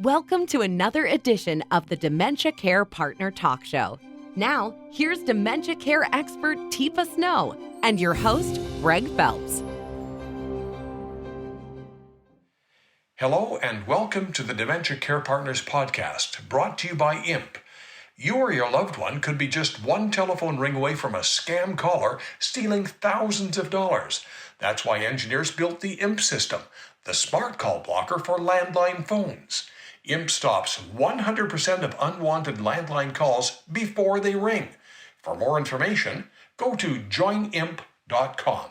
Welcome to another edition of the Dementia Care Partner Talk Show. Now, here's dementia care expert Teepa Snow and your host, Greg Phelps. Hello and welcome to the Dementia Care Partners podcast, brought to you by IMP. You or your loved one could be just one telephone ring away from a scam caller stealing thousands of dollars. That's why engineers built the IMP system, the smart call blocker for landline phones. IMP stops 100% of unwanted landline calls before they ring. For more information, go to joinimp.com.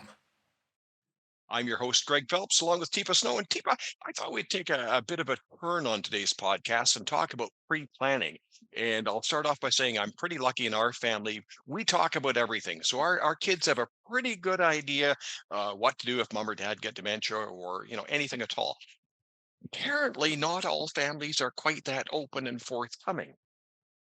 I'm your host, Greg Phelps, along with Teepa Snow. And Teepa, I thought we'd take a bit of a turn on today's podcast and talk about pre-planning. And I'll start off by saying I'm pretty lucky in our family. We talk about everything. So our kids have a pretty good idea what to do if mom or dad get dementia or, anything at all. Apparently, not all families are quite that open and forthcoming.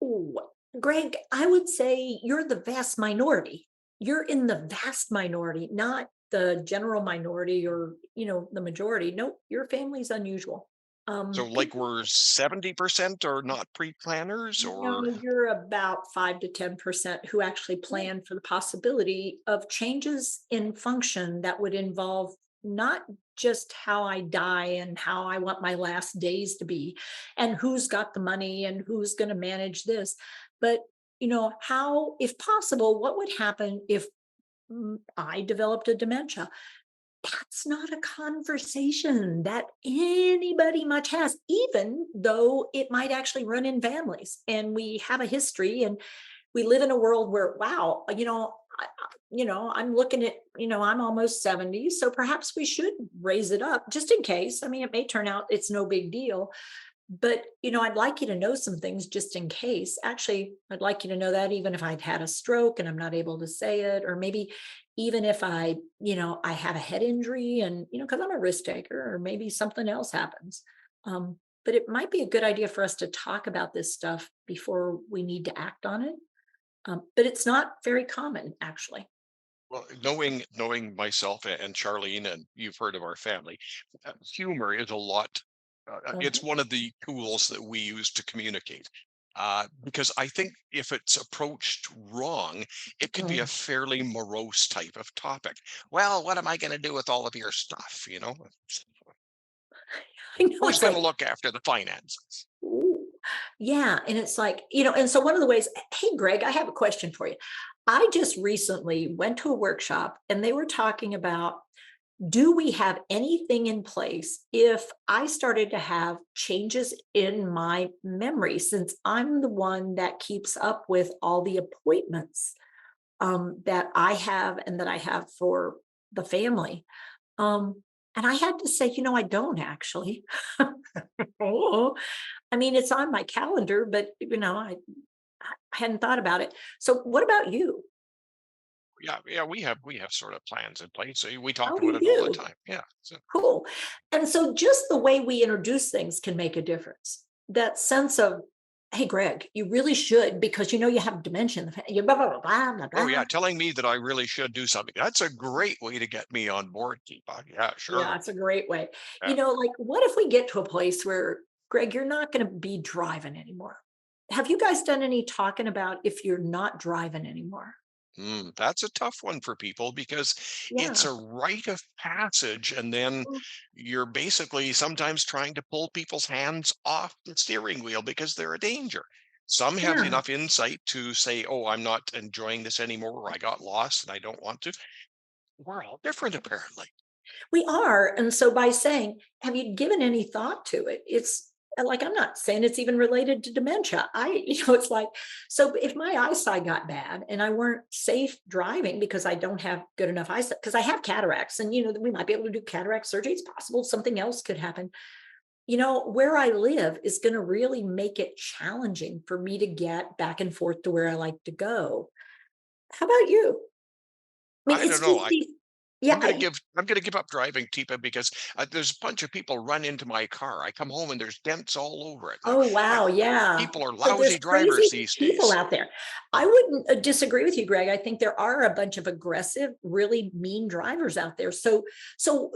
Ooh, Greg, I would say you're the vast minority. You're in the vast minority, not the general minority or, the majority. No, your family's unusual. So like we're 70% or not pre-planners or... You're about 5 to 10% who actually plan for the possibility of changes in function that would involve not just how I die and how I want my last days to be and who's got the money and who's going to manage this, but how, if possible, what would happen if I developed a dementia? That's not a conversation that anybody much has, even though it might actually run in families and we have a history and we live in a world where, wow, I'm looking at, I'm almost 70, so perhaps we should raise it up just in case. I mean, it may turn out it's no big deal, but, I'd like you to know some things just in case. Actually, I'd like you to know that even if I've had a stroke and I'm not able to say it, or maybe even if I have a head injury and, because I'm a risk taker, or maybe something else happens. But it might be a good idea for us to talk about this stuff before we need to act on it. But it's not very common, actually. Well, knowing myself and Charlene, and you've heard of our family, humor is a lot. It's one of the tools that we use to communicate. Because I think if it's approached wrong, it could be a fairly morose type of topic. Well, what am I going to do with all of your stuff? I know. Who's going to look after the finances? Ooh, yeah. And it's like, and so one of the ways, hey, Greg, I have a question for you. I just recently went to a workshop and they were talking about, do we have anything in place if I started to have changes in my memory, since I'm the one that keeps up with all the appointments that I have and that I have for the family? And I had to say, I don't actually. Oh, I mean, it's on my calendar, but I hadn't thought about it. So what about you? Yeah, we have sort of plans in place. So we talk Oh, about you it all the do? time. Yeah. So Cool. And so just the way we introduce things can make a difference. That sense of, hey, Greg, you really should, because you have dementia. You blah, blah, blah, blah, oh blah. yeah, telling me that I really should do something. That's a great way to get me on board, Deepak. Yeah, Yeah, sure. it's a great way. Yeah. Like, what if we get to a place where, Greg, you're not going to be driving anymore? Have you guys done any talking about if you're not driving anymore? That's a tough one for people because it's Yeah. a rite of passage, and then Mm, you're basically sometimes trying to pull people's hands off the steering wheel because they're a danger. Some have yeah, enough insight to say, "Oh, I'm not enjoying this anymore, or I got lost and I don't want to." We're all different, apparently. we are. And so by saying, have you given any thought to it? It's like, I'm not saying it's even related to dementia. It's like, so if my eyesight got bad and I weren't safe driving because I don't have good enough eyesight, because I have cataracts and, we might be able to do cataract surgery. It's possible something else could happen. Where I live is going to really make it challenging for me to get back and forth to where I like to go. How about you? I mean, I don't it's know. easy. I'm Yeah. gonna give up driving, Tipa, because there's a bunch of people run into my car. I come home and there's dents all over it. Oh, I, wow. Yeah. people are So there's lousy drivers crazy these people days. out there. I wouldn't disagree with you, Greg. I think there are a bunch of aggressive, really mean drivers out there. So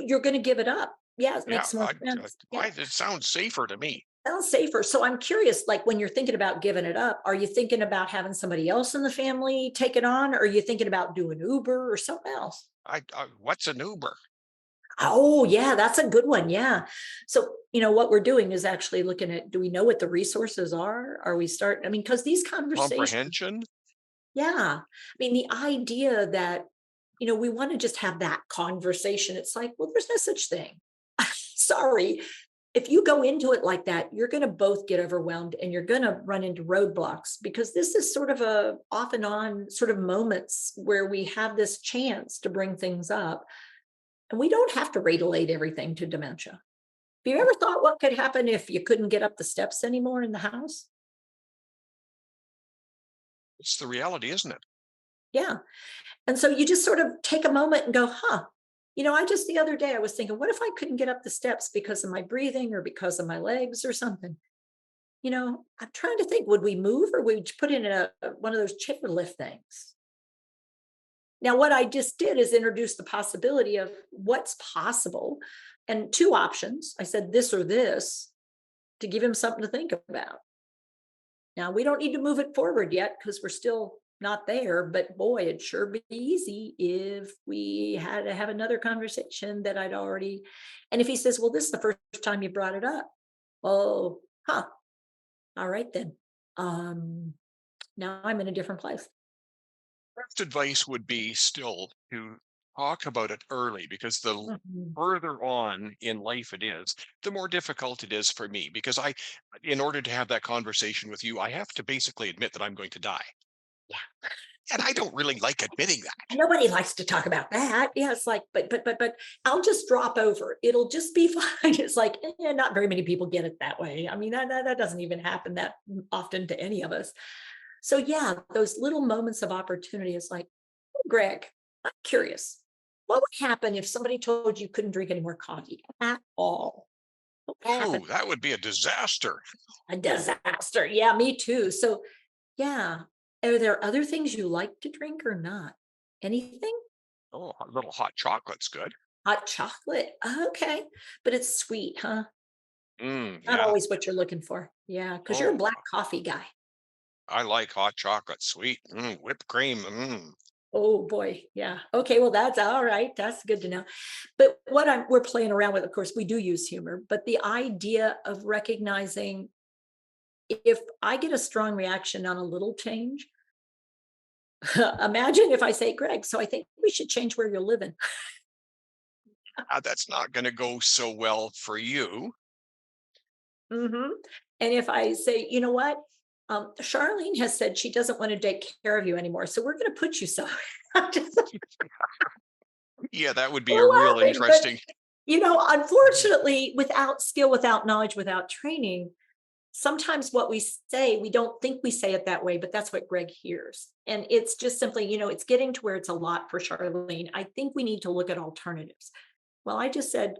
you're going to give it up. Yeah, it Yeah, makes more sense. Yeah. it sounds safer to me. Sounds safer. So I'm curious, like when you're thinking about giving it up, are you thinking about having somebody else in the family take it on? Or are you thinking about doing Uber or something else? What's an Uber? Oh, yeah, that's a good one. Yeah. So, what we're doing is actually looking at, do we know what the resources are? Are we starting? I mean, because these conversations, Comprehension? yeah. I mean, the idea that, we want to just have that conversation. It's like, well, there's no such thing. Sorry. If you go into it like that, you're going to both get overwhelmed and you're going to run into roadblocks because this is sort of a off and on sort of moments where we have this chance to bring things up. And we don't have to relate everything to dementia. Have you ever thought what could happen if you couldn't get up the steps anymore in the house? It's the reality, isn't it? Yeah. And so you just sort of take a moment and go, huh. I just the other day I was thinking, what if I couldn't get up the steps because of my breathing or because of my legs or something? I'm trying to think, would we move or would we put in one of those chairlift things? Now, what I just did is introduce the possibility of what's possible and two options. I said this or this to give him something to think about. Now, we don't need to move it forward yet because we're still not there, but boy, it'd sure be easy if we had to have another conversation that I'd already. And if he says, well, this is the first time you brought it up. Oh, huh. All right, then. Um, Now I'm in a different place. Best advice would be still to talk about it early because Mhm. further on in life it is, the more difficult it is for me because in order to have that conversation with you, I have to basically admit that I'm going to die. And I don't really like admitting that. Nobody likes to talk about that. Yeah, it's like, but I'll just drop over. It'll just be fine. It's like, not very many people get it that way. I mean, that doesn't even happen that often to any of us. So yeah, those little moments of opportunity is like, "Oh, Greg, I'm curious. What would happen if somebody told you couldn't drink any more coffee at all? What would happen? Oh, that would be a disaster. A disaster. Yeah, me too. So yeah. Are there other things you like to drink or not? Anything? Oh, a little hot chocolate's good. Hot chocolate. Okay. But it's sweet, huh? Not Yeah. always what you're looking for. Yeah, because you're a Oh, black coffee guy. I like hot chocolate, sweet, whipped cream. Oh boy. Yeah. Okay. Well, that's all right. That's good to know. But we're playing around with, of course, we do use humor, but the idea of recognizing if I get a strong reaction on a little change, imagine if I say, Greg, so I think we should change where you're living. That's not going to go so well for you. Mhm. And if I say, you know what? Charlene has said she doesn't want to take care of you anymore. So we're going to put you somewhere. I'm just Yeah, that would be a real laughing. But, interesting. unfortunately, without skill, without knowledge, without training, sometimes what we say, we don't think we say it that way, but that's what Greg hears. And it's just simply, it's getting to where it's a lot for Charlene. I think we need to look at alternatives. Well, I just said,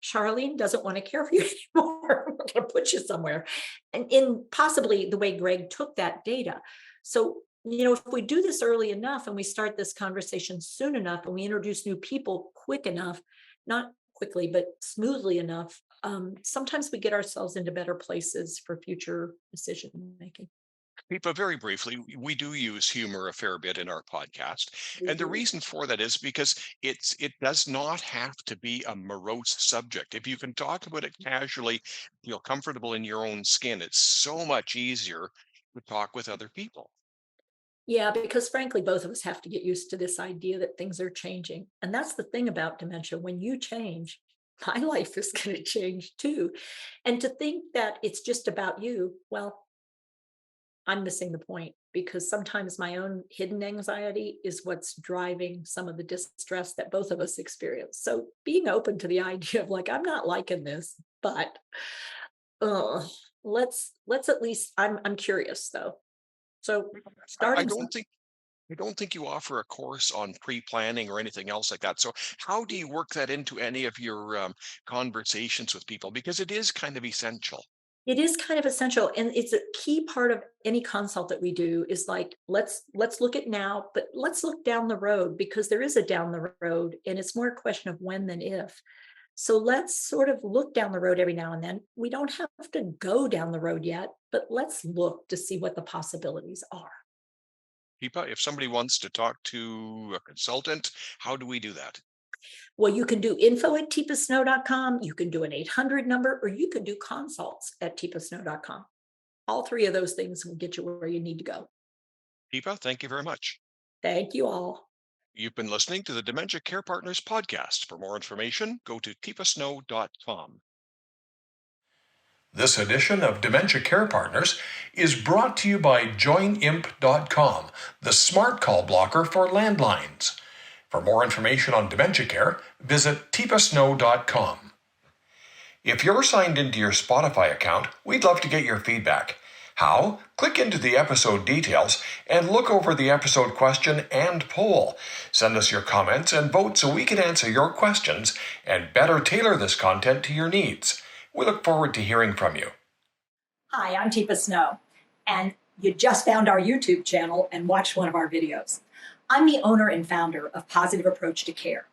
Charlene doesn't want to care for you anymore. We're going to put you somewhere. And in possibly the way Greg took that data. So, if we do this early enough and we start this conversation soon enough and we introduce new people quick enough, not quickly, but smoothly enough, sometimes we get ourselves into better places for future decision making. But very briefly, we do use humor a fair bit in our podcast. We And the do. reason for that is because it does not have to be a morose subject. If you can talk about it casually, feel comfortable in your own skin, it's so much easier to talk with other people. Yeah, because frankly, both of us have to get used to this idea that things are changing. And that's the thing about dementia. When you change, my life is going to change too. And to think that it's just about you, well, I'm missing the point because sometimes my own hidden anxiety is what's driving some of the distress that both of us experience. So being open to the idea of like, I'm not liking this, but uh, let's at least I'm curious though. So I starting don't some. think I don't think you offer a course on pre-planning or anything else like that. So how do you work that into any of your conversations with people? Because it is kind of essential. It is kind of essential, and it's a key part of any consult that we do is like, let's look at now, but let's look down the road because there is a down the road, and it's more a question of when than if. So let's sort of look down the road every now and then. We don't have to go down the road yet, but let's look to see what the possibilities are. Deepa, if somebody wants to talk to a consultant, how do we do that? Well, you can do info@tipasnow.com, you can do an 800 number, or you can do consults@tipasnow.com. All three of those things will get you where you need to go. Deepa, thank you very much. Thank you all. You've been listening to the Dementia Care Partners podcast. For more information, go to tipasnow.com. This edition of Dementia Care Partners is brought to you by joinimp.com, the smart call blocker for landlines. For more information on dementia care, visit tipasnow.com. If you're signed into your Spotify account, we'd love to get your feedback. How? Click into the episode details and look over the episode question and poll. Send us your comments and vote so we can answer your questions and better tailor this content to your needs. We look forward to hearing from you. Hi, I'm Teepa Snow, and you just found our YouTube channel and watched one of our videos. I'm the owner and founder of Positive Approach to Care.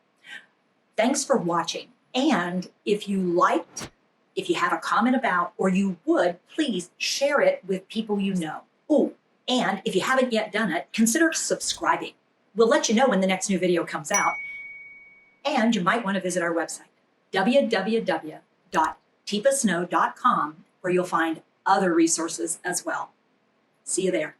Thanks for watching. And if you liked, if you have a comment about, or you would, please share it with people you know. Oh, and if you haven't yet done it, consider subscribing. We'll let you know when the next new video comes out. And you might want to visit our website, www.tipasnow.com, where you'll find other resources as well. See you there.